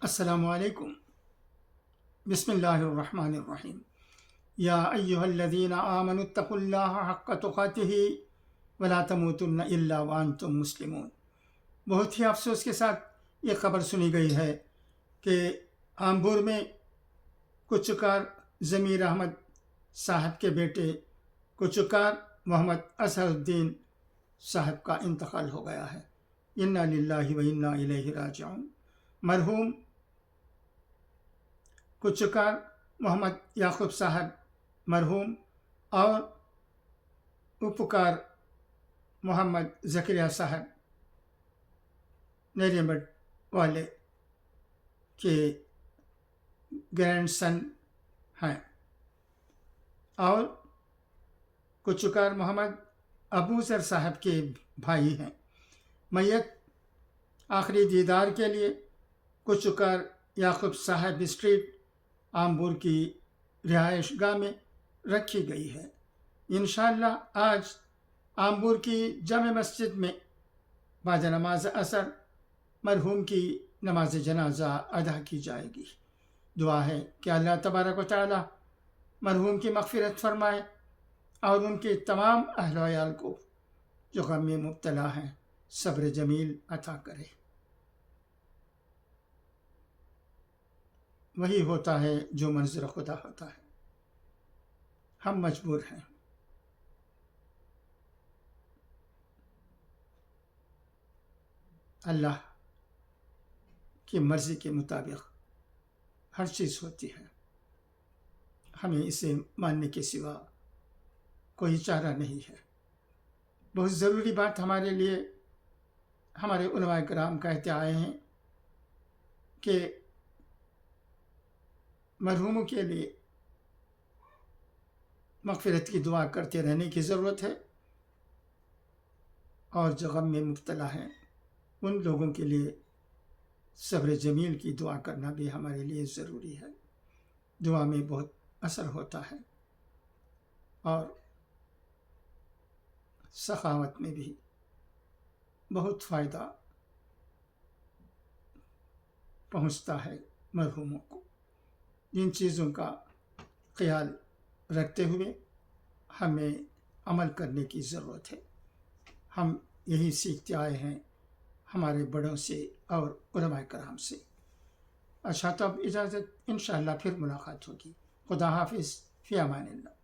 السلام علیکم۔ بسم اللہ الرحمن الرحیم۔ یا ایہا الذین آمنوا اتقوا اللہ حق تقاتہ ولا تموتن الا وانتم مسلمون۔ بہت ہی افسوس کے ساتھ یہ خبر سنی گئی ہے کہ آمبور میں کچکار ضمیر احمد صاحب کے بیٹے کچکار محمد اظہر الدین صاحب کا انتقال ہو گیا ہے۔ انا للہ و انا الیہ راجعون۔ مرحوم کچکار محمد یعقوب صاحب مرحوم اور اپکار محمد زکریا صاحب نیریمٹ والے کے گرینڈ سن ہیں اور کچکار محمد ابو ذر صاحب کے بھائی ہیں۔ میت آخری دیدار کے لیے کچکار یعقوب صاحب اسٹریٹ آمبور کی رہائش گاہ میں رکھی گئی ہے۔ انشاءاللہ آج آمبور کی جامع مسجد میں بعد نماز عصر مرحوم کی نماز جنازہ ادا کی جائے گی۔ دعا ہے کہ اللہ تبارک و تعالی مرحوم کی مغفرت فرمائے اور ان کے تمام اہل و عیال کو جو غم میں مبتلا ہیں صبر جمیل عطا کرے۔ وہی ہوتا ہے جو منظور خدا ہوتا ہے۔ ہم مجبور ہیں۔ اللہ کی مرضی کے مطابق ہر چیز ہوتی ہے۔ ہمیں اسے ماننے کے سوا کوئی چارہ نہیں ہے۔ بہت ضروری بات ہمارے لیے ہمارے علماء کرام کہتے آئے ہیں کہ مرحوموں کے لیے مغفرت کی دعا کرتے رہنے کی ضرورت ہے، اور جو غم میں مبتلا ہیں ان لوگوں کے لیے صبر جمیل کی دعا کرنا بھی ہمارے لیے ضروری ہے۔ دعا میں بہت اثر ہوتا ہے اور سخاوت میں بھی بہت فائدہ پہنچتا ہے مرحوموں کو۔ ان چیزوں کا خیال رکھتے ہوئے ہمیں عمل کرنے کی ضرورت ہے۔ ہم یہی سیکھتے آئے ہیں ہمارے بڑوں سے اور علماء کرام سے۔ اچھا، تو اب اجازت، انشاءاللہ پھر ملاقات ہوگی۔ خدا حافظ، فی امان اللہ۔